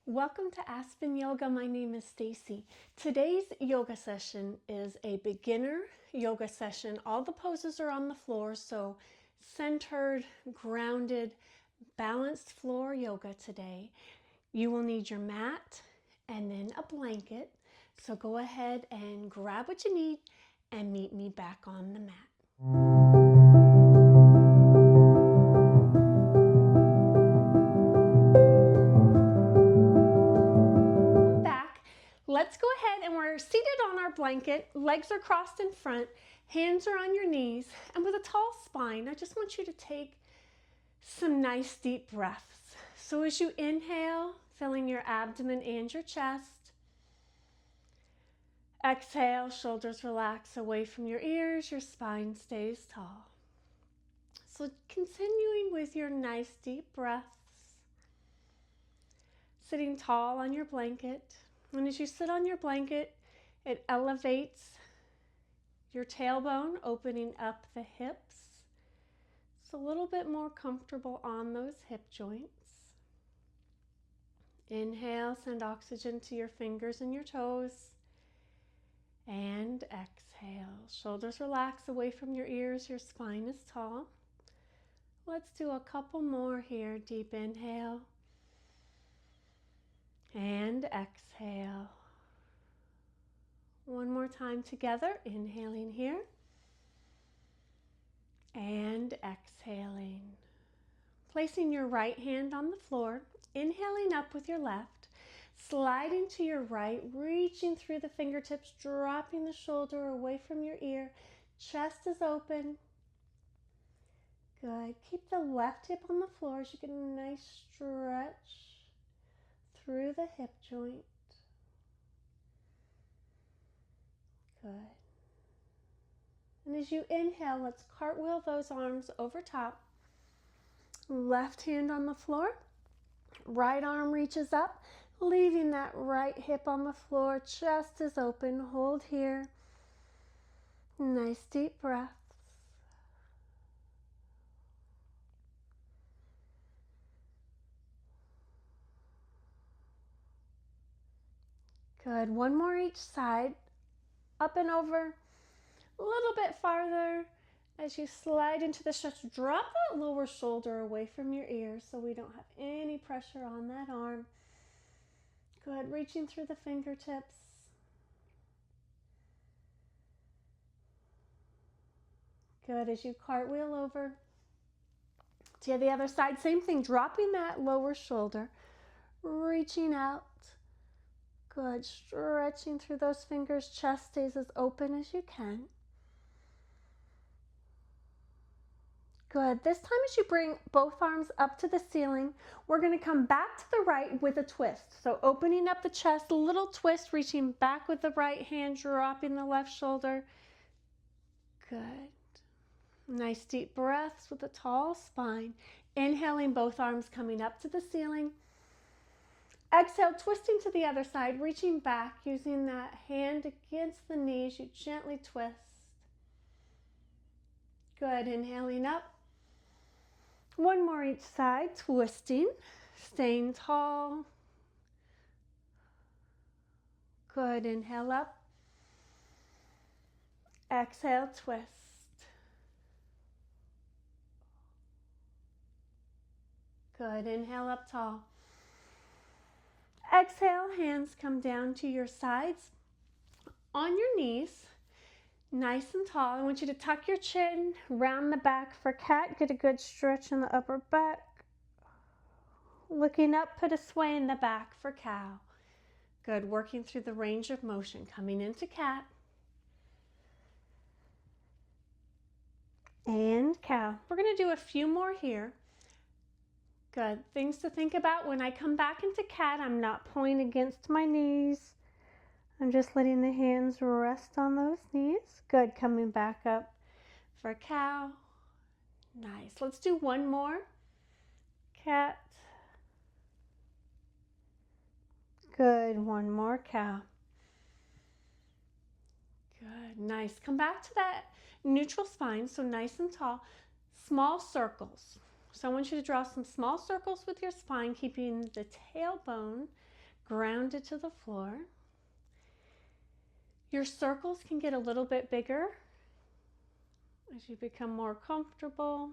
Welcome to Aspen Yoga. My name is Stacie. Today's yoga session is a beginner yoga session. All the poses are on the floor, so centered, grounded, balanced floor yoga today. You will need your mat and then a blanket. So go ahead and grab what you need and meet me back on the mat. Let's go ahead and we're seated on our blanket, legs are crossed in front, hands are on your knees, and with a tall spine, I just want you to take some nice deep breaths. So as you inhale, filling your abdomen and your chest, exhale, shoulders relax away from your ears, your spine stays tall. So continuing with your nice deep breaths, sitting tall on your blanket. And as you sit on your blanket, it elevates your tailbone, opening up the hips. It's a little bit more comfortable on those hip joints. Inhale, send oxygen to your fingers and your toes. And exhale, shoulders relax away from your ears, your spine is tall. Let's do a couple more here. Deep inhale. And exhale. One more time together, inhaling here and exhaling. Placing your right hand on the floor, inhaling up with your left, sliding to your right, reaching through the fingertips, dropping the shoulder away from your ear. Chest is open. Good. Keep the left hip on the floor as you get a nice stretch through the hip joint. Good. And as you inhale, let's cartwheel those arms over top. Left hand on the floor. Right arm reaches up, leaving that right hip on the floor. Chest is open. Hold here. Nice deep breaths. Good. One more each side. Up and over. A little bit farther. As you slide into the stretch, drop that lower shoulder away from your ear so we don't have any pressure on that arm. Good. Reaching through the fingertips. Good. As you cartwheel over to the other side, same thing. Dropping that lower shoulder. Reaching out. Good. Stretching through those fingers. Chest stays as open as you can. Good. This time as you bring both arms up to the ceiling, we're going to come back to the right with a twist. So opening up the chest, a little twist, reaching back with the right hand, dropping the left shoulder. Good. Nice deep breaths with a tall spine. Inhaling, both arms coming up to the ceiling. Exhale, twisting to the other side, reaching back, using that hand against the knees. You gently twist. Good. Inhaling up. One more each side, twisting, staying tall. Good. Inhale up. Exhale, twist. Good. Inhale up tall. Exhale, hands come down to your sides. On your knees, nice and tall. I want you to tuck your chin, round the back for cat. Get a good stretch in the upper back. Looking up, put a sway in the back for cow. Good. Working through the range of motion. Coming into cat. And cow. We're going to do a few more here. Good. Things to think about when I come back into cat, I'm not pulling against my knees. I'm just letting the hands rest on those knees. Good. Coming back up for cow. Nice. Let's do one more. Cat. Good. One more cow. Good. Nice. Come back to that neutral spine, so nice and tall. Small circles. So I want you to draw some small circles with your spine, keeping the tailbone grounded to the floor. Your circles can get a little bit bigger as you become more comfortable.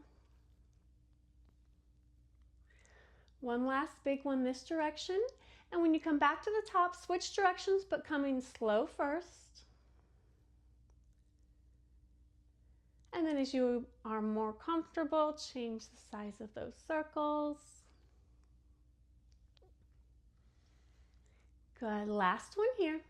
One last big one this direction. And when you come back to the top, switch directions, but coming slow first. And then as you are more comfortable, change the size of those circles. Good, last one here.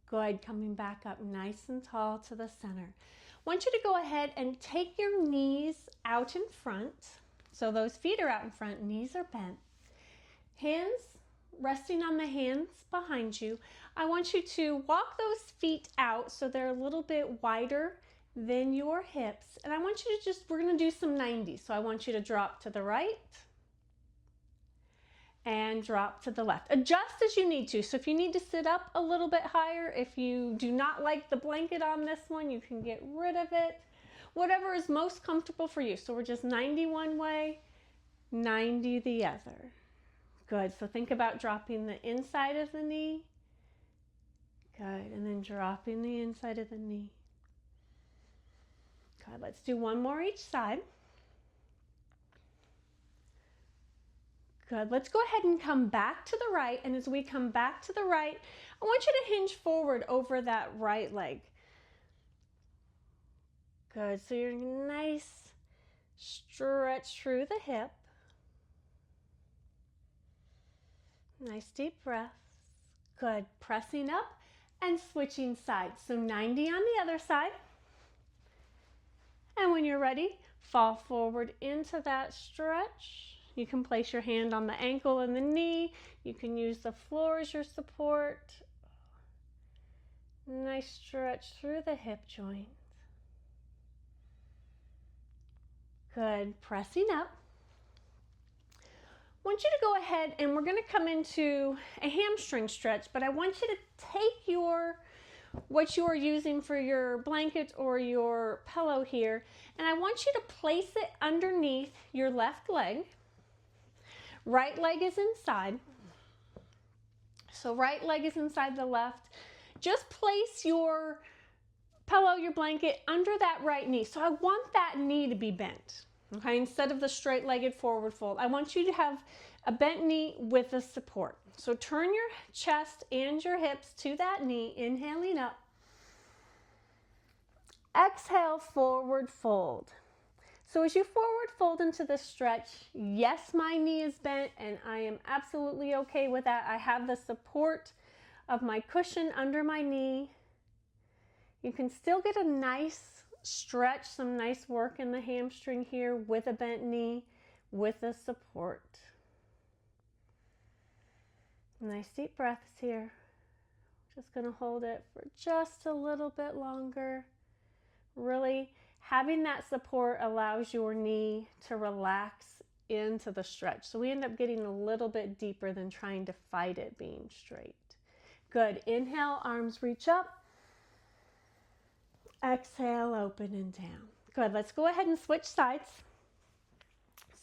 Good, coming back up nice and tall to the center. I want you to go ahead and take your knees out in front. So those feet are out in front, knees are bent. Hands resting on the hands behind you. I want you to walk those feet out so they're a little bit wider than your hips. And I want you to we're going to do some 90s. So I want you to drop to the right and drop to the left. Adjust as you need to. So if you need to sit up a little bit higher, if you do not like the blanket on this one, you can get rid of it. Whatever is most comfortable for you. So we're just 90 one way, 90 the other. Good, so think about dropping the inside of the knee. Good, and then dropping the inside of the knee. Good, let's do one more each side. Good, let's go ahead and come back to the right, and as we come back to the right, I want you to hinge forward over that right leg. Good, so you're nice stretch through the hip. Nice deep breaths. Good, pressing up and switching sides. So 90 on the other side. And when you're ready, fall forward into that stretch. You can place your hand on the ankle and the knee. You can use the floor as your support. Nice stretch through the hip joint. Good, pressing up. I want you to go ahead and we're going to come into a hamstring stretch, but I want you to take what you are using for your blanket or your pillow here, and I want you to place it underneath your left leg. Right leg is inside. So right leg is inside the left. Just place your pillow, your blanket under that right knee. So I want that knee to be bent. Okay, instead of the straight-legged forward fold, I want you to have a bent knee with a support. So turn your chest and your hips to that knee, inhaling up. Exhale, forward fold. So as you forward fold into this stretch, yes, my knee is bent, and I am absolutely okay with that. I have the support of my cushion under my knee. You can still get a nice stretch, some nice work in the hamstring here with a bent knee, with the support. Nice deep breaths here. Just going to hold it for just a little bit longer. Really, having that support allows your knee to relax into the stretch. So we end up getting a little bit deeper than trying to fight it being straight. Good. Inhale, arms reach up. Exhale, open and down. Good, let's go ahead and switch sides.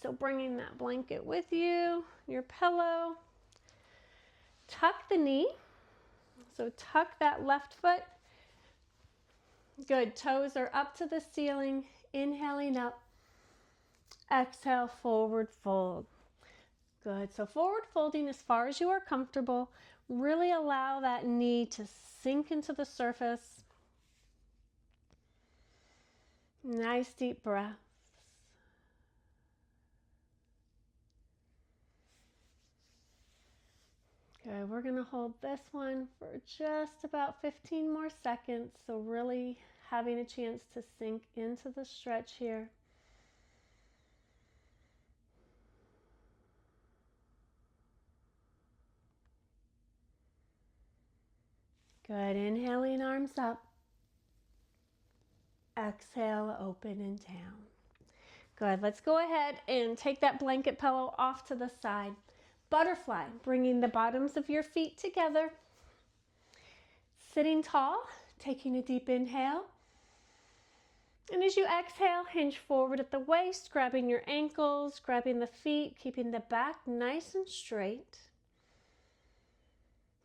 So bringing that blanket with you, your pillow. Tuck the knee. So tuck that left foot. Good, toes are up to the ceiling. Inhaling up. Exhale, forward fold. Good, so forward folding as far as you are comfortable. Really allow that knee to sink into the surface. Nice deep breaths. Good, we're going to hold this one for just about 15 more seconds. So really having a chance to sink into the stretch here. Good, inhaling arms up. Exhale, open and down. Good, let's go ahead and take that blanket pillow off to the side. Butterfly, bringing the bottoms of your feet together. Sitting tall, taking a deep inhale. And as you exhale, hinge forward at the waist, grabbing your ankles, grabbing the feet, keeping the back nice and straight.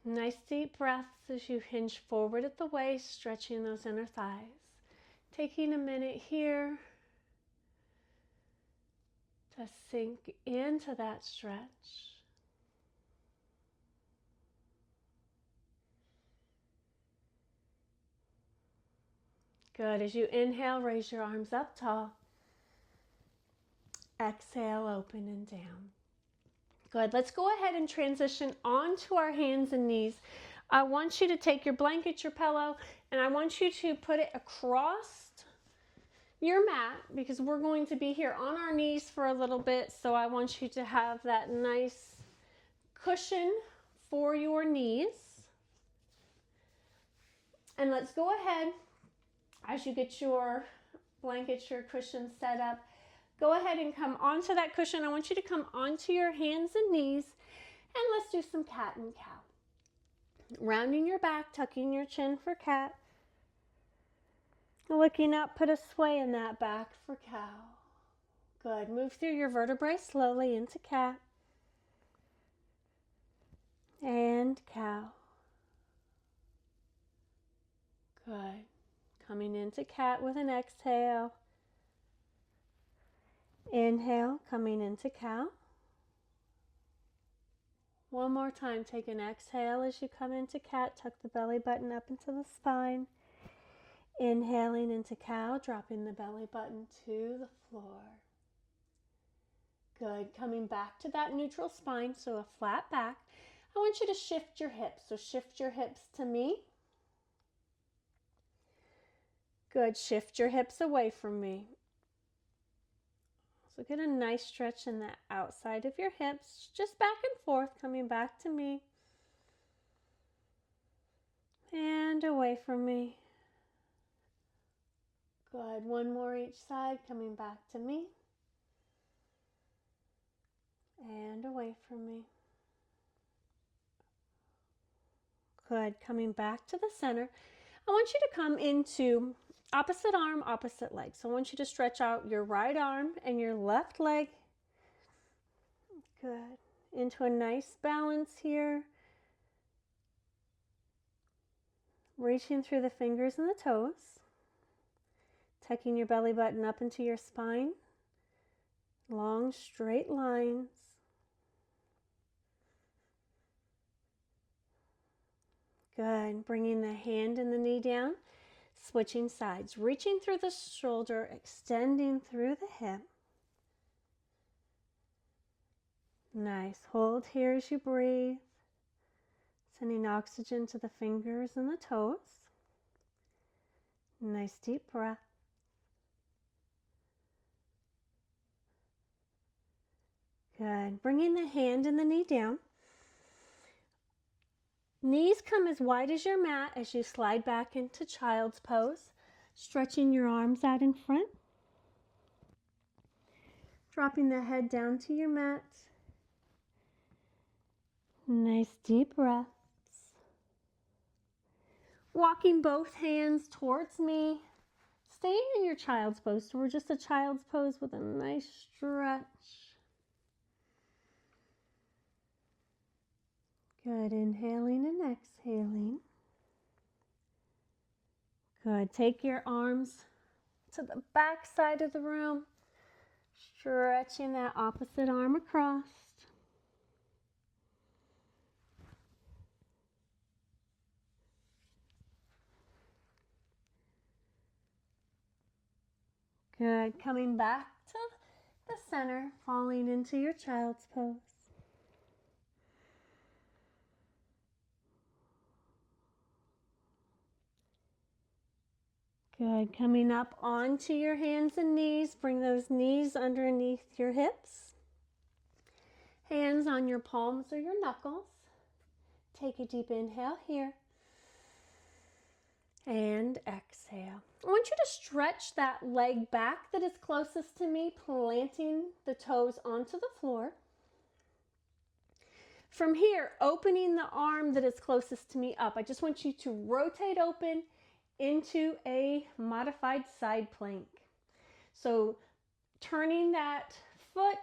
Nice deep breaths as you hinge forward at the waist, stretching those inner thighs. Taking a minute here to sink into that stretch. Good. As you inhale, raise your arms up tall. Exhale, open and down. Good. Let's go ahead and transition onto our hands and knees. I want you to take your blanket, your pillow, and I want you to put it across your mat because we're going to be here on our knees for a little bit. So I want you to have that nice cushion for your knees. And let's go ahead, as you get your blanket, your cushion set up, go ahead and come onto that cushion. I want you to come onto your hands and knees, and let's do some cat and cow. Rounding your back, tucking your chin for cat. Looking up, put a sway in that back for cow. Good. Move through your vertebrae slowly into cat. And cow. Good. Coming into cat with an exhale. Inhale, coming into cow. One more time, take an exhale as you come into cat. Tuck the belly button up into the spine. Inhaling into cow, dropping the belly button to the floor. Good. Coming back to that neutral spine, so a flat back. I want you to shift your hips. So shift your hips to me. Good. Shift your hips away from me. So get a nice stretch in the outside of your hips, just back and forth, coming back to me. And away from me. Good. One more each side, coming back to me. And away from me. Good. Coming back to the center. I want you to come into opposite arm, opposite leg. So I want you to stretch out your right arm and your left leg. Good. Into a nice balance here. Reaching through the fingers and the toes. Tucking your belly button up into your spine. Long, straight lines. Good. Bringing the hand and the knee down. Switching sides. Reaching through the shoulder, extending through the hip. Nice. Hold here as you breathe. Sending oxygen to the fingers and the toes. Nice deep breath. Good. Bringing the hand and the knee down. Knees come as wide as your mat as you slide back into child's pose. Stretching your arms out in front. Dropping the head down to your mat. Nice deep breaths. Walking both hands towards me. Staying in your child's pose. So we're just a child's pose with a nice stretch. Good. Inhaling and exhaling. Good. Take your arms to the back side of the room. Stretching that opposite arm across. Good. Coming back to the center, falling into your child's pose. Good. Coming up onto your hands and knees. Bring those knees underneath your hips. Hands on your palms or your knuckles. Take a deep inhale here. And exhale. I want you to stretch that leg back that is closest to me, planting the toes onto the floor. From here, opening the arm that is closest to me up. I just want you to rotate open into a modified side plank. So turning that foot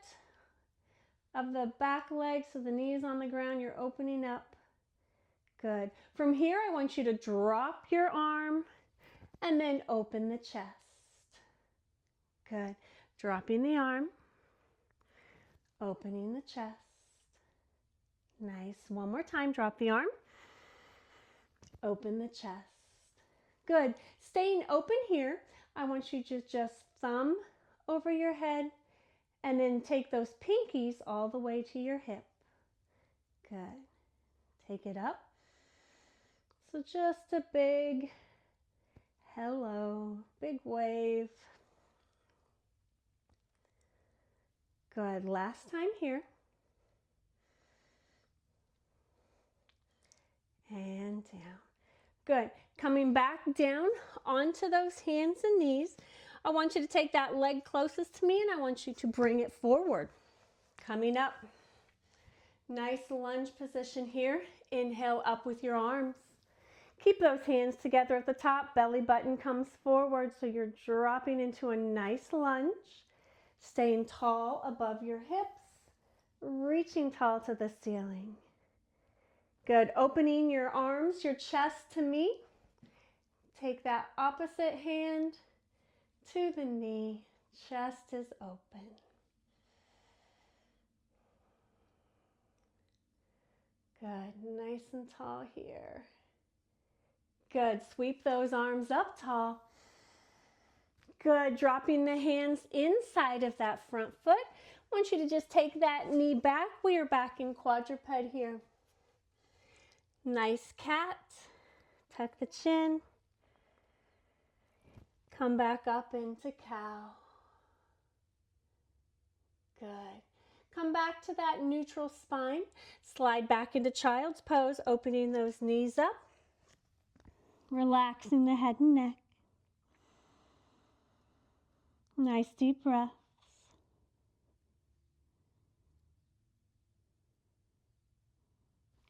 of the back leg so the knee is on the ground, you're opening up. Good. From here, I want you to drop your arm and then open the chest. Good. Dropping the arm, opening the chest. Nice. One more time. Drop the arm, open the chest. Good. Staying open here, I want you to just thumb over your head and then take those pinkies all the way to your hip. Good. Take it up. So just a big hello, big wave. Good. Last time here. And down. Good. Coming back down onto those hands and knees. I want you to take that leg closest to me and I want you to bring it forward. Coming up. Nice lunge position here. Inhale up with your arms. Keep those hands together at the top. Belly button comes forward so you're dropping into a nice lunge. Staying tall above your hips. Reaching tall to the ceiling. Good. Opening your arms, your chest to me. Take that opposite hand to the knee. Chest is open. Good. Nice and tall here. Good. Sweep those arms up tall. Good. Dropping the hands inside of that front foot. I want you to just take that knee back. We are back in quadruped here. Nice cat. Tuck the chin. Come back up into cow. Good. Come back to that neutral spine. Slide back into child's pose, opening those knees up. Relaxing the head and neck. Nice deep breaths.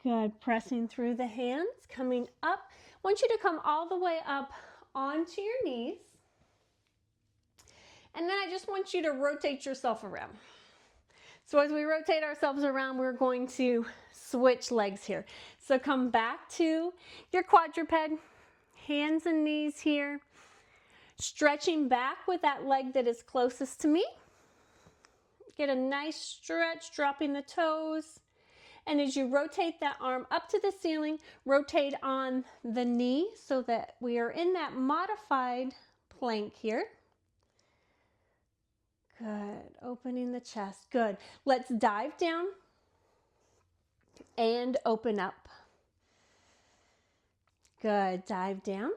Good. Pressing through the hands, coming up. I want you to come all the way up onto your knees. And then I just want you to rotate yourself around. So as we rotate ourselves around, we're going to switch legs here. So come back to your quadruped, hands and knees here. Stretching back with that leg that is closest to me. Get a nice stretch, dropping the toes. And as you rotate that arm up to the ceiling, rotate on the knee so that we are in that modified plank here. Good. Opening the chest. Good. Let's dive down and open up. Good. Dive down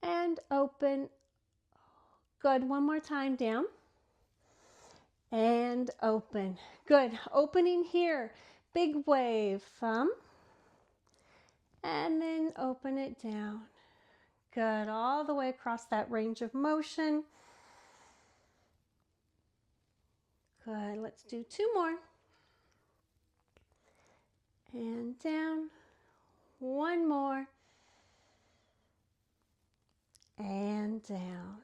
and open. Good. One more time. Down and open. Good. Opening here. Big wave. Thumb. And then open it down. Good. All the way across that range of motion. Good. Let's do two more. And down. One more. And down.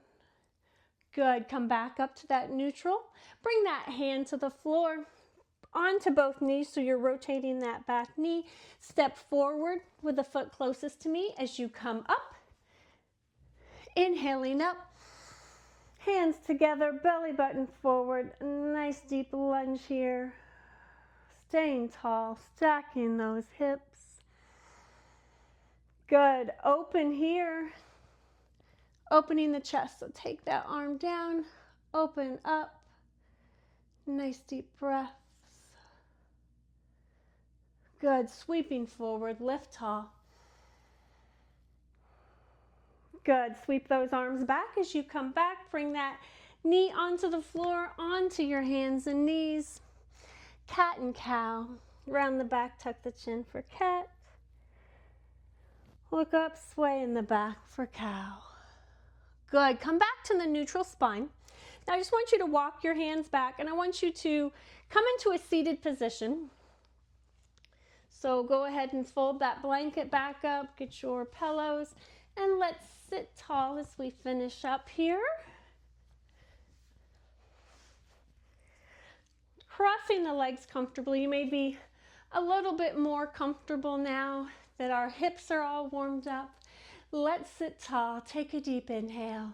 Good. Come back up to that neutral. Bring that hand to the floor, onto both knees so you're rotating that back knee. Step forward with the foot closest to me as you come up. Inhaling up. Hands together, belly button forward. Nice deep lunge here. Staying tall, stacking those hips. Good. Open here. Opening the chest. So take that arm down. Open up. Nice deep breaths. Good. Sweeping forward. Lift tall. Good. Sweep those arms back as you come back. Bring that knee onto the floor, onto your hands and knees. Cat and cow. Round the back, tuck the chin for cat. Look up, sway in the back for cow. Good. Come back to the neutral spine. Now I just want you to walk your hands back and I want you to come into a seated position. So go ahead and fold that blanket back up, get your pillows, and let's sit tall as we finish up here. Crossing the legs comfortably. You may be a little bit more comfortable now that our hips are all warmed up. Let's sit tall. Take a deep inhale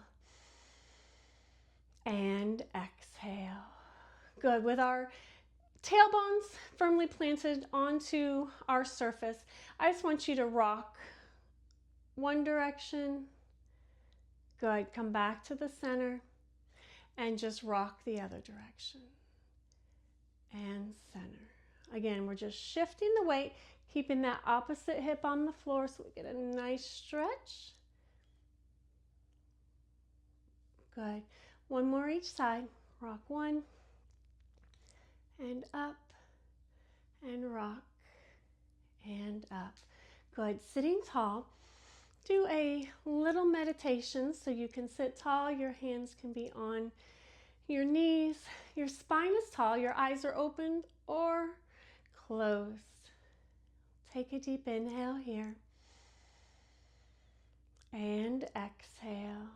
and exhale. Good. With our tailbones firmly planted onto our surface, I just want you to rock one direction. Good. Come back to the center and just rock the other direction. And center. Again, we're just shifting the weight, keeping that opposite hip on the floor so we get a nice stretch. Good. One more each side. Rock one and up and rock and up. Good. Sitting tall. Do a little meditation so you can sit tall. Your hands can be on your knees. Your spine is tall. Your eyes are opened or closed. Take a deep inhale here and exhale.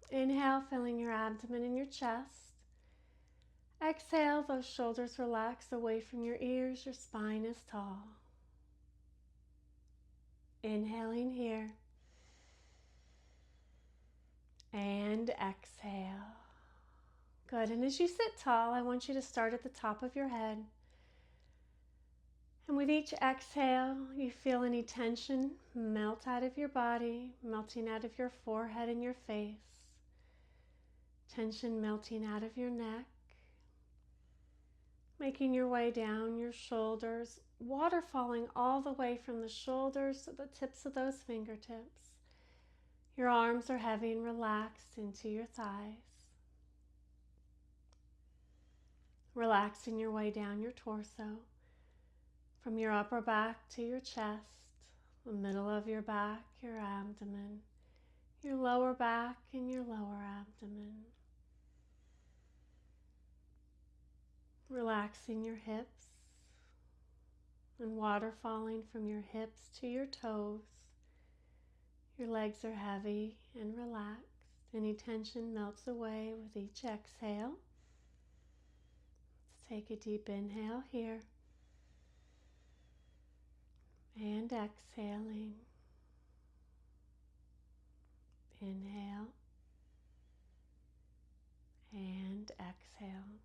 Inhale, filling your abdomen and your chest. Exhale, those shoulders relax away from your ears. Your spine is tall. Inhaling here and exhale. Good. And as you sit tall, I want you to start at the top of your head. And with each exhale, you feel any tension melt out of your body, melting out of your forehead and your face. Tension melting out of your neck, making your way down your shoulders, water falling all the way from the shoulders to the tips of those fingertips. Your arms are heavy and relaxed into your thighs. Relaxing your way down your torso, from your upper back to your chest, the middle of your back, your abdomen, your lower back and your lower abdomen. Relaxing your hips and water falling from your hips to your toes. Your legs are heavy and relaxed. Any tension melts away with each exhale. Let's take a deep inhale here and exhaling. Inhale and exhale.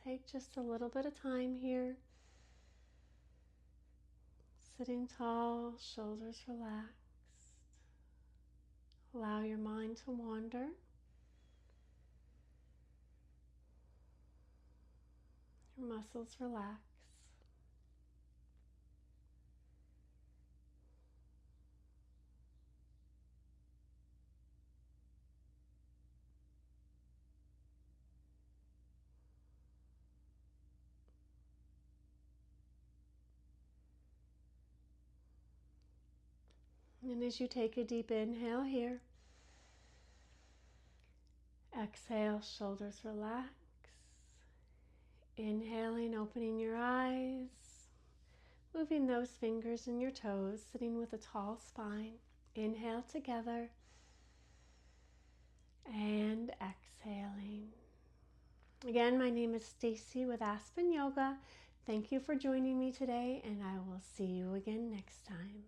Take just a little bit of time here. Sitting tall, shoulders relaxed. Allow your mind to wander. Your muscles relax. And as you take a deep inhale here, exhale, shoulders relax. Inhaling, opening your eyes, moving those fingers and your toes, sitting with a tall spine. Inhale together and exhaling. Again, my name is Stacie with Aspen Yoga. Thank you for joining me today, and I will see you again next time.